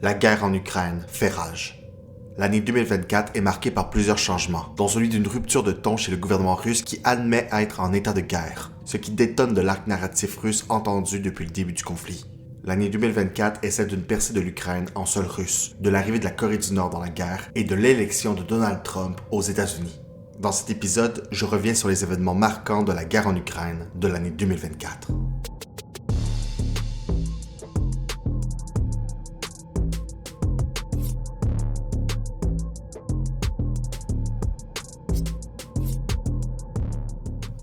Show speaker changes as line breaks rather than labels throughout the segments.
La guerre en Ukraine fait rage. L'année 2024 est marquée par plusieurs changements, dont celui d'une rupture de ton chez le gouvernement russe qui admet être en état de guerre, ce qui détonne de l'arc narratif russe entendu depuis le début du conflit. L'année 2024 est celle d'une percée de l'Ukraine en sol russe, de l'arrivée de la Corée du Nord dans la guerre et de l'élection de Donald Trump aux États-Unis. Dans cet épisode, je reviens sur les événements marquants de la guerre en Ukraine de l'année 2024.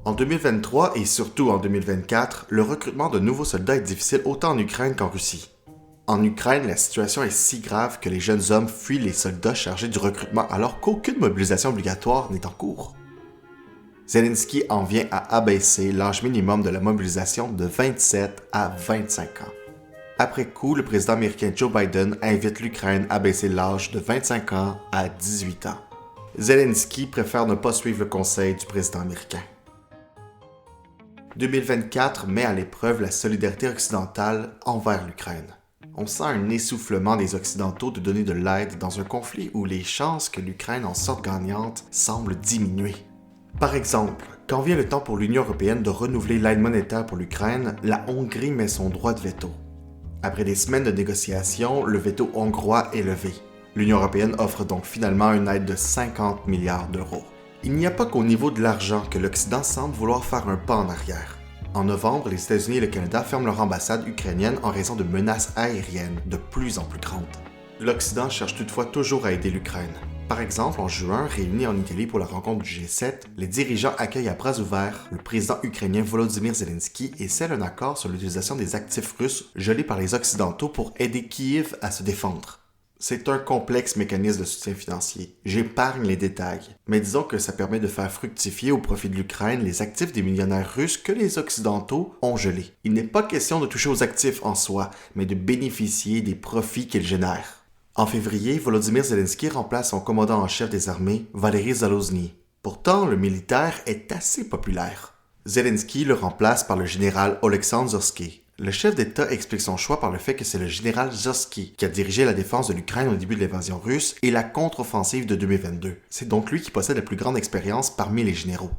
En 2023 et surtout en 2024, le recrutement de nouveaux soldats est difficile autant en Ukraine qu'en Russie. En Ukraine, la situation est si grave que les jeunes hommes fuient les soldats chargés du recrutement alors qu'aucune mobilisation obligatoire n'est en cours. Zelensky en vient à abaisser l'âge minimum de la mobilisation de 27 à 25 ans. Après coup, le président américain Joe Biden invite l'Ukraine à baisser l'âge de 25 ans à 18 ans. Zelensky préfère ne pas suivre le conseil du président américain. 2024 met à l'épreuve la solidarité occidentale envers l'Ukraine. On sent un essoufflement des Occidentaux de donner de l'aide dans un conflit où les chances que l'Ukraine en sorte gagnante semblent diminuer. Par exemple, quand vient le temps pour l'Union européenne de renouveler l'aide monétaire pour l'Ukraine, la Hongrie met son droit de veto. Après des semaines de négociations, le veto hongrois est levé. L'Union européenne offre donc finalement une aide de 50 milliards d'euros. Il n'y a pas qu'au niveau de l'argent que l'Occident semble vouloir faire un pas en arrière. En novembre, les États-Unis et le Canada ferment leur ambassade ukrainienne en raison de menaces aériennes de plus en plus grandes. L'Occident cherche toutefois toujours à aider l'Ukraine. Par exemple, en juin, réunis en Italie pour la rencontre du G7, les dirigeants accueillent à bras ouverts le président ukrainien Volodymyr Zelensky et scellent un accord sur l'utilisation des actifs russes gelés par les Occidentaux pour aider Kiev à se défendre. C'est un complexe mécanisme de soutien financier. J'épargne les détails, mais disons que ça permet de faire fructifier au profit de l'Ukraine les actifs des millionnaires russes que les Occidentaux ont gelés. Il n'est pas question de toucher aux actifs en soi, mais de bénéficier des profits qu'ils génèrent. En février, Volodymyr Zelensky remplace son commandant en chef des armées, Valery Zaluzhny. Pourtant, le militaire est assez populaire. Zelensky le remplace par le général Oleksandr Syrskyi. Le chef d'État explique son choix par le fait que c'est le général Syrskyi qui a dirigé la défense de l'Ukraine au début de l'invasion russe et la contre-offensive de 2022. C'est donc lui qui possède la plus grande expérience parmi les généraux.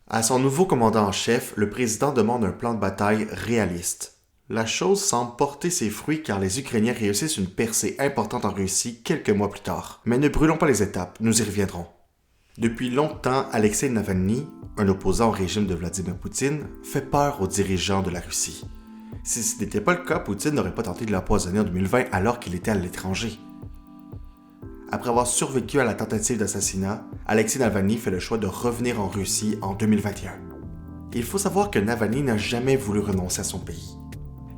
À son nouveau commandant en chef, le président demande un plan de bataille réaliste. La chose semble porter ses fruits car les Ukrainiens réussissent une percée importante en Russie quelques mois plus tard. Mais ne brûlons pas les étapes, nous y reviendrons. Depuis longtemps, Alexei Navalny, un opposant au régime de Vladimir Poutine, fait peur aux dirigeants de la Russie. Si ce n'était pas le cas, Poutine n'aurait pas tenté de l'empoisonner en 2020 alors qu'il était à l'étranger. Après avoir survécu à la tentative d'assassinat, Alexei Navalny fait le choix de revenir en Russie en 2021. Il faut savoir que Navalny n'a jamais voulu renoncer à son pays.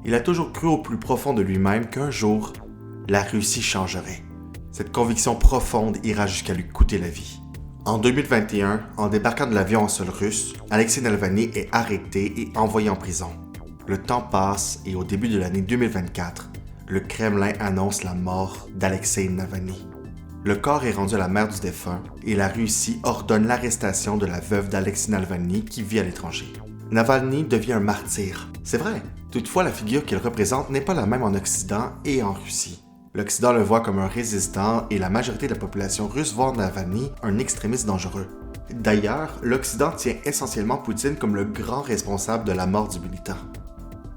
Il a toujours cru au plus profond de lui-même qu'un jour, la Russie changerait. Cette conviction profonde ira jusqu'à lui coûter la vie. En 2021, en débarquant de l'avion en sol russe, Alexei Navalny est arrêté et envoyé en prison. Le temps passe et au début de l'année 2024, le Kremlin annonce la mort d'Alexei Navalny. Le corps est rendu à la mère du défunt et la Russie ordonne l'arrestation de la veuve d'Alexei Navalny qui vit à l'étranger. Navalny devient un martyr, c'est vrai. Toutefois, la figure qu'il représente n'est pas la même en Occident et en Russie. L'Occident le voit comme un résistant et la majorité de la population russe voit en Navalny un extrémiste dangereux. D'ailleurs, l'Occident tient essentiellement Poutine comme le grand responsable de la mort du militant.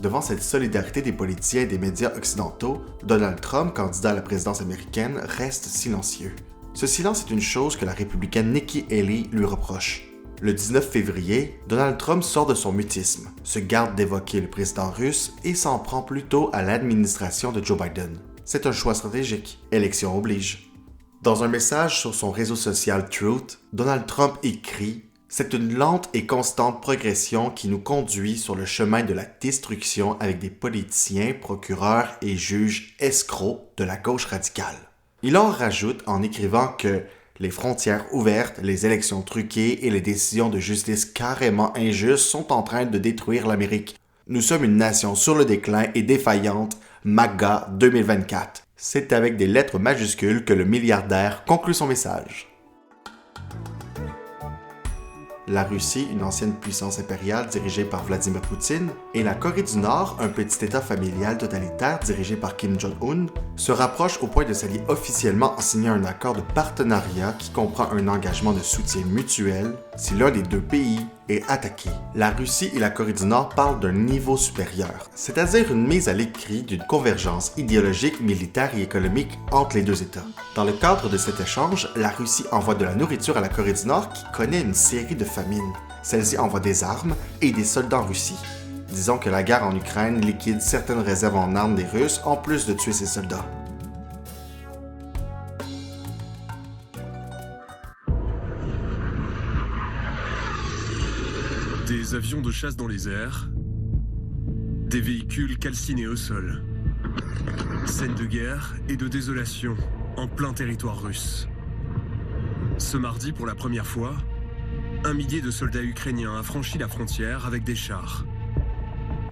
Devant cette solidarité des politiciens et des médias occidentaux, Donald Trump, candidat à la présidence américaine, reste silencieux. Ce silence est une chose que la républicaine Nikki Haley lui reproche. Le 19 février, Donald Trump sort de son mutisme, se garde d'évoquer le président russe et s'en prend plutôt à l'administration de Joe Biden. C'est un choix stratégique, élection oblige. Dans un message sur son réseau social Truth, Donald Trump écrit « C'est une lente et constante progression qui nous conduit sur le chemin de la destruction avec des politiciens, procureurs et juges escrocs de la gauche radicale. » Il en rajoute en écrivant que les frontières ouvertes, les élections truquées et les décisions de justice carrément injustes sont en train de détruire l'Amérique. Nous sommes une nation sur le déclin et défaillante, MAGA 2024. C'est avec des lettres majuscules que le milliardaire conclut son message. la Russie, une ancienne puissance impériale dirigée par Vladimir Poutine, et la Corée du Nord, un petit État familial totalitaire dirigé par Kim Jong-un, se rapprochent au point de s'allier officiellement en signant un accord de partenariat qui comprend un engagement de soutien mutuel si l'un des deux pays est attaqué. La Russie et la Corée du Nord parlent d'un niveau supérieur, c'est-à-dire une mise à l'écrit d'une convergence idéologique, militaire et économique entre les deux États. Dans le cadre de cet échange, la Russie envoie de la nourriture à la Corée du Nord qui connaît une série de famines. Celle-ci envoie des armes et des soldats en Russie. Disons que la guerre en Ukraine liquide certaines réserves en armes des Russes en plus de tuer ses soldats.
Des avions de chasse dans les airs, des véhicules calcinés au sol. Scène de guerre et de désolation en plein territoire russe. Ce mardi, pour la première fois, un millier de soldats ukrainiens a franchi la frontière avec des chars.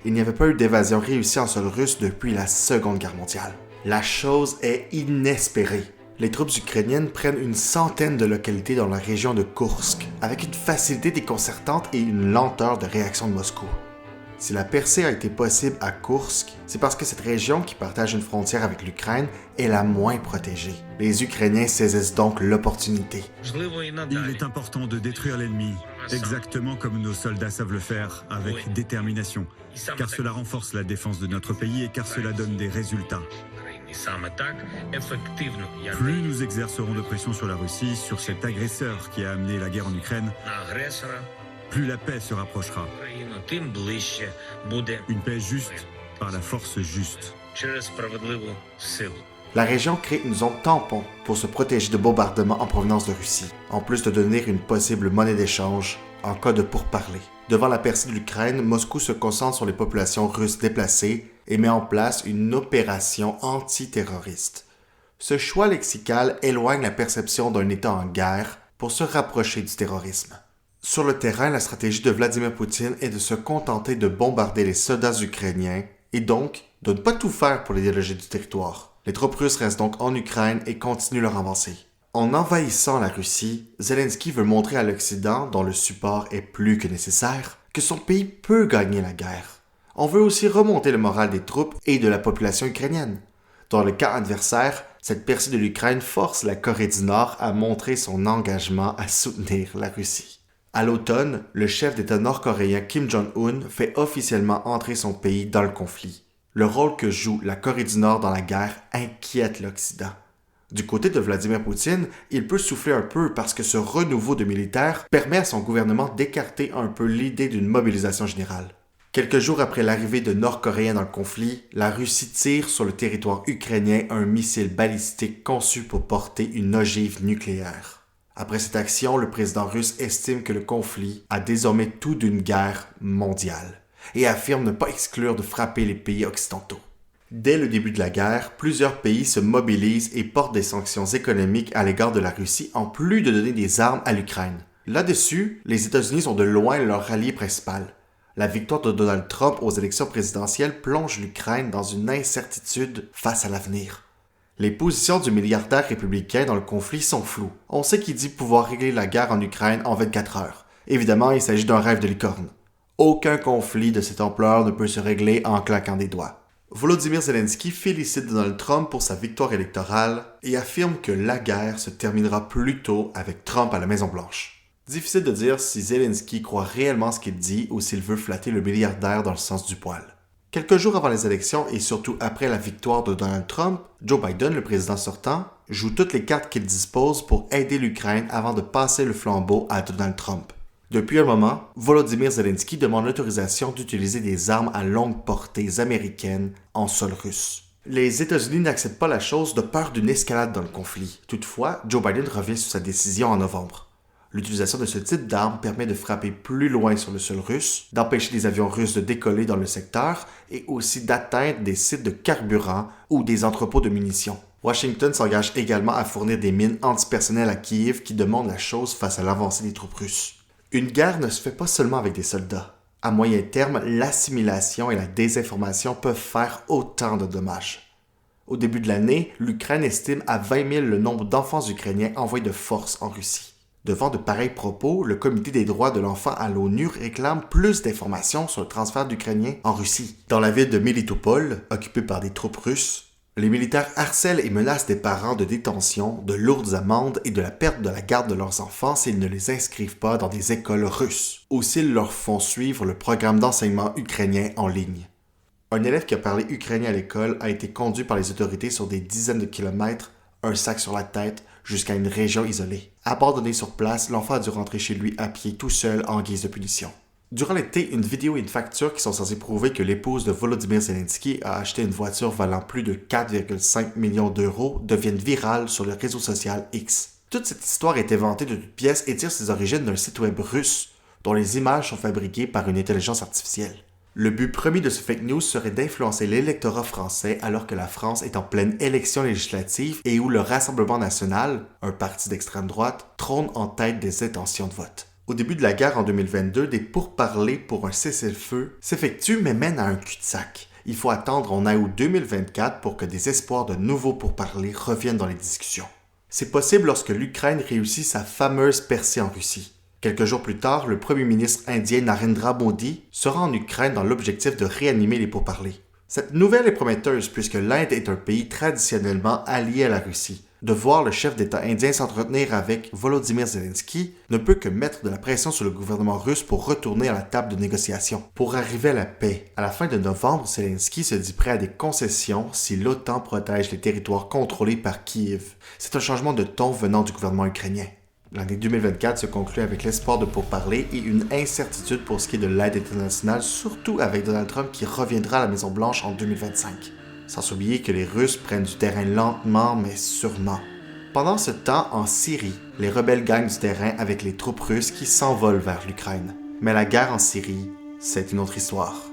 Il n'y avait pas eu d'évasion réussie en sol russe depuis la Seconde Guerre mondiale. La chose est inespérée. Les troupes ukrainiennes prennent une centaine de localités dans la région de Koursk, avec une facilité déconcertante et une lenteur de réaction de Moscou. Si la percée a été possible à Koursk, c'est parce que cette région, qui partage une frontière avec l'Ukraine, est la moins protégée. Les Ukrainiens saisissent donc l'opportunité.
Il est important de détruire l'ennemi, exactement comme nos soldats savent le faire, avec détermination, car cela renforce la défense de notre pays et car cela donne des résultats. Plus nous exercerons de pression sur la Russie, sur cet agresseur qui a amené la guerre en Ukraine, plus la paix se rapprochera. Une paix juste par la force juste.
La région crée une zone tampon pour se protéger de bombardements en provenance de Russie, en plus de donner une possible monnaie d'échange en cas de pourparlers. Devant la percée de l'Ukraine, Moscou se concentre sur les populations russes déplacées et met en place une opération antiterroriste. Ce choix lexical éloigne la perception d'un État en guerre pour se rapprocher du terrorisme. Sur le terrain, la stratégie de Vladimir Poutine est de se contenter de bombarder les soldats ukrainiens et donc de ne pas tout faire pour les déloger du territoire. Les troupes russes restent donc en Ukraine et continuent leur avancée. En envahissant la Russie, Zelensky veut montrer à l'Occident, dont le support est plus que nécessaire, que son pays peut gagner la guerre. On veut aussi remonter le moral des troupes et de la population ukrainienne. Dans le cas adversaire, cette percée de l'Ukraine force la Corée du Nord à montrer son engagement à soutenir la Russie. À l'automne, le chef d'État nord-coréen Kim Jong-un fait officiellement entrer son pays dans le conflit. Le rôle que joue la Corée du Nord dans la guerre inquiète l'Occident. Du côté de Vladimir Poutine, il peut souffler un peu parce que ce renouveau de militaires permet à son gouvernement d'écarter un peu l'idée d'une mobilisation générale. Quelques jours après l'arrivée de Nord-Coréens dans le conflit, la Russie tire sur le territoire ukrainien un missile balistique conçu pour porter une ogive nucléaire. Après cette action, le président russe estime que le conflit a désormais tout d'une guerre mondiale et affirme ne pas exclure de frapper les pays occidentaux. Dès le début de la guerre, plusieurs pays se mobilisent et portent des sanctions économiques à l'égard de la Russie en plus de donner des armes à l'Ukraine. Là-dessus, les États-Unis sont de loin leur allié principal. La victoire de Donald Trump aux élections présidentielles plonge l'Ukraine dans une incertitude face à l'avenir. Les positions du milliardaire républicain dans le conflit sont floues. On sait qu'il dit pouvoir régler la guerre en Ukraine en 24 heures. Évidemment, il s'agit d'un rêve de licorne. Aucun conflit de cette ampleur ne peut se régler en claquant des doigts. Volodymyr Zelensky félicite Donald Trump pour sa victoire électorale et affirme que la guerre se terminera plus tôt avec Trump à la Maison-Blanche. Difficile de dire si Zelensky croit réellement ce qu'il dit ou s'il veut flatter le milliardaire dans le sens du poil. Quelques jours avant les élections et surtout après la victoire de Donald Trump, Joe Biden, le président sortant, joue toutes les cartes qu'il dispose pour aider l'Ukraine avant de passer le flambeau à Donald Trump. Depuis un moment, Volodymyr Zelensky demande l'autorisation d'utiliser des armes à longue portée américaines en sol russe. Les États-Unis n'acceptent pas la chose de peur d'une escalade dans le conflit. Toutefois, Joe Biden revient sur sa décision en novembre. L'utilisation de ce type d'armes permet de frapper plus loin sur le sol russe, d'empêcher les avions russes de décoller dans le secteur et aussi d'atteindre des sites de carburant ou des entrepôts de munitions. Washington s'engage également à fournir des mines antipersonnelles à Kiev qui demandent la chose face à l'avancée des troupes russes. Une guerre ne se fait pas seulement avec des soldats. À moyen terme, l'assimilation et la désinformation peuvent faire autant de dommages. Au début de l'année, l'Ukraine estime à 20 000 le nombre d'enfants ukrainiens envoyés de force en Russie. Devant de pareils propos, le Comité des droits de l'enfant à l'ONU réclame plus d'informations sur le transfert d'Ukrainiens en Russie. Dans la ville de Melitopol, occupée par des troupes russes, les militaires harcèlent et menacent des parents de détention, de lourdes amendes et de la perte de la garde de leurs enfants s'ils ne les inscrivent pas dans des écoles russes ou s'ils leur font suivre le programme d'enseignement ukrainien en ligne. Un élève qui a parlé ukrainien à l'école a été conduit par les autorités sur des dizaines de kilomètres, un sac sur la tête, jusqu'à une région isolée. Abandonné sur place, l'enfant a dû rentrer chez lui à pied tout seul en guise de punition. Durant l'été, une vidéo et une facture qui sont censées prouver que l'épouse de Volodymyr Zelensky a acheté une voiture valant plus de 4,5 millions d'euros deviennent virales sur le réseau social X. Toute cette histoire est inventée de toutes pièces et tire ses origines d'un site web russe dont les images sont fabriquées par une intelligence artificielle. Le but premier de ce fake news serait d'influencer l'électorat français alors que la France est en pleine élection législative et où le Rassemblement national, un parti d'extrême droite, trône en tête des intentions de vote. Au début de la guerre en 2022, des pourparlers pour un cessez-le-feu s'effectuent mais mènent à un cul-de-sac. Il faut attendre en août 2024 pour que des espoirs de nouveaux pourparlers reviennent dans les discussions. C'est possible lorsque l'Ukraine réussit sa fameuse percée en Russie. Quelques jours plus tard, le premier ministre indien Narendra Modi sera en Ukraine dans l'objectif de réanimer les pourparlers. Cette nouvelle est prometteuse puisque l'Inde est un pays traditionnellement allié à la Russie. De voir le chef d'État indien s'entretenir avec Volodymyr Zelensky ne peut que mettre de la pression sur le gouvernement russe pour retourner à la table de négociation, pour arriver à la paix. À la fin de novembre, Zelensky se dit prêt à des concessions si l'OTAN protège les territoires contrôlés par Kiev. C'est un changement de ton venant du gouvernement ukrainien. L'année 2024 se conclut avec l'espoir de pourparlers et une incertitude pour ce qui est de l'aide internationale, surtout avec Donald Trump qui reviendra à la Maison-Blanche en 2025. Sans oublier que les Russes prennent du terrain lentement mais sûrement. Pendant ce temps, en Syrie, les rebelles gagnent du terrain avec les troupes russes qui s'envolent vers l'Ukraine. Mais la guerre en Syrie, c'est une autre histoire.